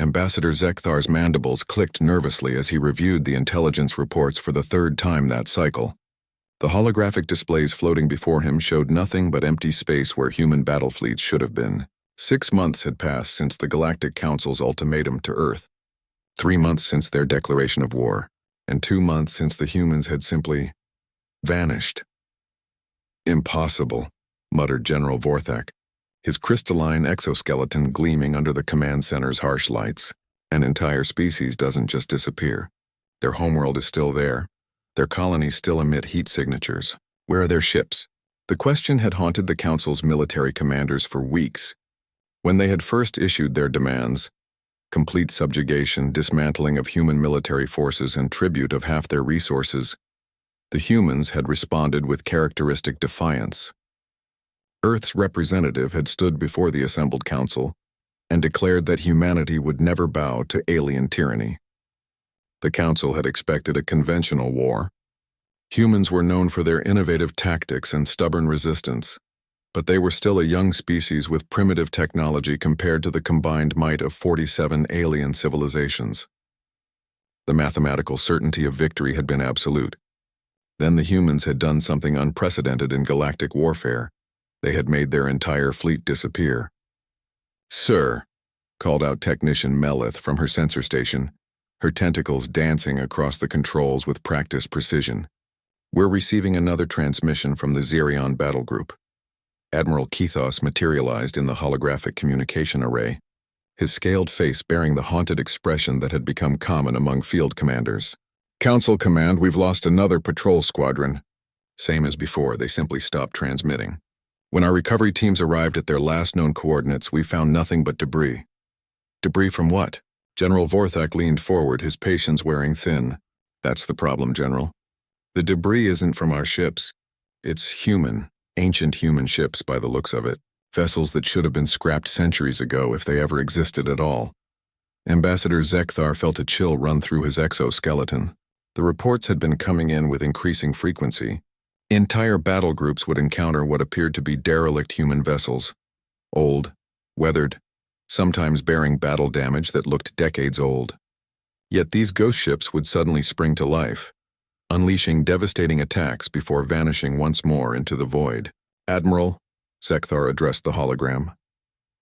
Ambassador Zekthar's mandibles clicked nervously as he reviewed the intelligence reports for the third time that cycle. The holographic displays floating before him showed nothing but empty space where human battle fleets should have been. 6 months had passed since the Galactic Council's ultimatum to Earth, 3 months since their declaration of war, and 2 months since the humans had simply vanished. "Impossible," muttered General Vorthak, his crystalline exoskeleton gleaming under the command center's harsh lights. An entire species doesn't just disappear. Their homeworld is still there. Their colonies still emit heat signatures. Where are their ships? The question had haunted the Council's military commanders for weeks. When they had first issued their demands, complete subjugation, dismantling of human military forces, and tribute of half their resources, the humans had responded with characteristic defiance. Earth's representative had stood before the assembled council and declared that humanity would never bow to alien tyranny. The council had expected a conventional war. Humans were known for their innovative tactics and stubborn resistance, but they were still a young species with primitive technology compared to the combined might of 47 alien civilizations. The mathematical certainty of victory had been absolute. Then the humans had done something unprecedented in galactic warfare. They had made their entire fleet disappear. "Sir," called out Technician Melith from her sensor station, her tentacles dancing across the controls with practiced precision. "We're receiving another transmission from the Xerion battle group." Admiral Kethos materialized in the holographic communication array, his scaled face bearing the haunted expression that had become common among field commanders. "Council Command, we've lost another patrol squadron." Same as before, they simply stopped transmitting. "When our recovery teams arrived at their last known coordinates, we found nothing but debris." "Debris from what?" General Vorthak leaned forward, his patience wearing thin. "That's the problem, General. The debris isn't from our ships. It's human, ancient human ships by the looks of it. Vessels that should have been scrapped centuries ago if they ever existed at all." Ambassador Zekthar felt a chill run through his exoskeleton. The reports had been coming in with increasing frequency. Entire battle groups would encounter what appeared to be derelict human vessels. Old, weathered, sometimes bearing battle damage that looked decades old. Yet these ghost ships would suddenly spring to life, unleashing devastating attacks before vanishing once more into the void. "Admiral," Zekthar addressed the hologram,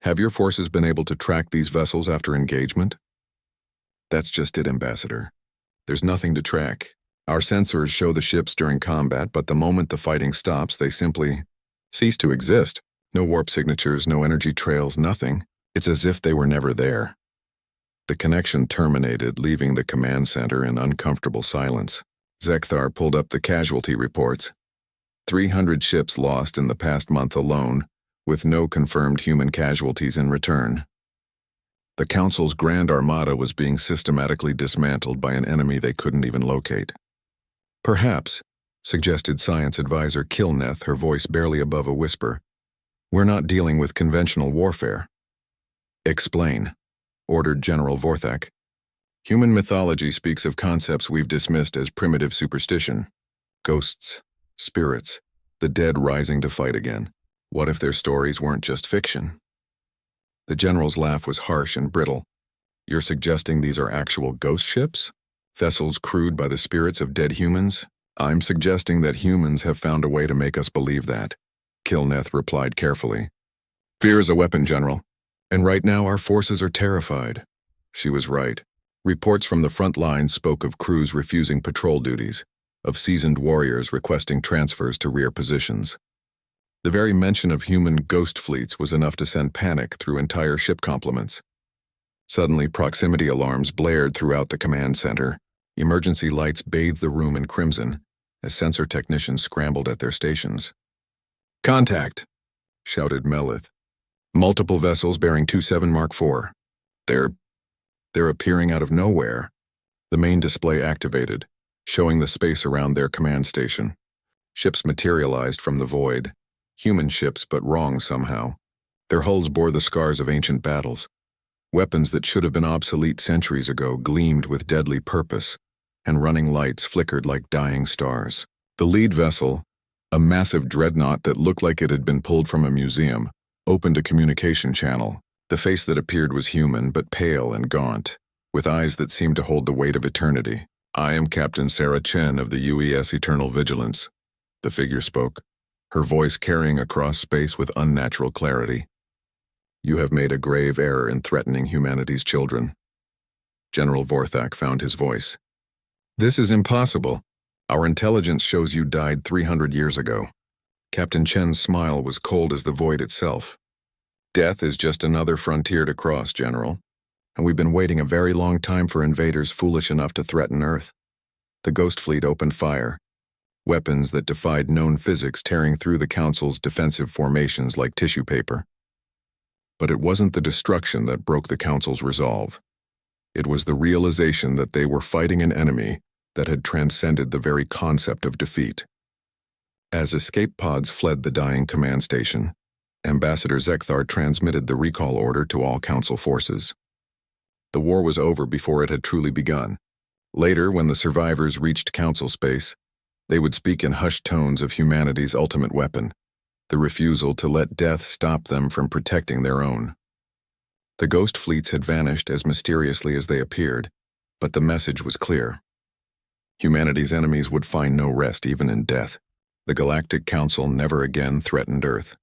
"have your forces been able to track these vessels after engagement?" "That's just it, Ambassador. There's nothing to track. Our sensors show the ships during combat, but the moment the fighting stops, they simply cease to exist. No warp signatures, no energy trails, nothing. It's as if they were never there." The connection terminated, leaving the command center in uncomfortable silence. Zekthar pulled up the casualty reports. 300 ships lost in the past month alone, with no confirmed human casualties in return. The Council's Grand Armada was being systematically dismantled by an enemy they couldn't even locate. "Perhaps," suggested Science Advisor Kilneth, her voice barely above a whisper, "we're not dealing with conventional warfare." "Explain," ordered General Vorthak. "Human mythology speaks of concepts we've dismissed as primitive superstition. Ghosts, spirits, the dead rising to fight again. What if their stories weren't just fiction?" The General's laugh was harsh and brittle. "You're suggesting these are actual ghost ships? Vessels crewed by the spirits of dead humans? I'm suggesting that humans have found a way to make us believe that," Kilneth replied carefully. "Fear is a weapon, General. And right now our forces are terrified." She was right. Reports from the front lines spoke of crews refusing patrol duties, of seasoned warriors requesting transfers to rear positions. The very mention of human ghost fleets was enough to send panic through entire ship complements. Suddenly, proximity alarms blared throughout the command center. Emergency lights bathed the room in crimson as sensor technicians scrambled at their stations. "Contact!" shouted Melith. "Multiple vessels bearing 27 Mark IV. They're appearing out of nowhere." The main display activated, showing the space around their command station. Ships materialized from the void. Human ships, but wrong somehow. Their hulls bore the scars of ancient battles. Weapons that should have been obsolete centuries ago gleamed with deadly purpose, and running lights flickered like dying stars. The lead vessel, a massive dreadnought that looked like it had been pulled from a museum, opened a communication channel. The face that appeared was human, but pale and gaunt, with eyes that seemed to hold the weight of eternity. "I am Captain Sarah Chen of the UES Eternal Vigilance," the figure spoke, her voice carrying across space with unnatural clarity. "You have made a grave error in threatening humanity's children." General Vorthak found his voice. "This is impossible. Our intelligence shows you died 300 years ago." Captain Chen's smile was cold as the void itself. "Death is just another frontier to cross, General, and we've been waiting a very long time for invaders foolish enough to threaten Earth." The Ghost Fleet opened fire, weapons that defied known physics tearing through the Council's defensive formations like tissue paper. But it wasn't the destruction that broke the Council's resolve. It was the realization that they were fighting an enemy that had transcended the very concept of defeat. As escape pods fled the dying command station, Ambassador Zekthar transmitted the recall order to all Council forces. The war was over before it had truly begun. Later, when the survivors reached Council space, they would speak in hushed tones of humanity's ultimate weapon, the refusal to let death stop them from protecting their own. The ghost fleets had vanished as mysteriously as they appeared, but the message was clear. Humanity's enemies would find no rest even in death. The Galactic Council never again threatened Earth.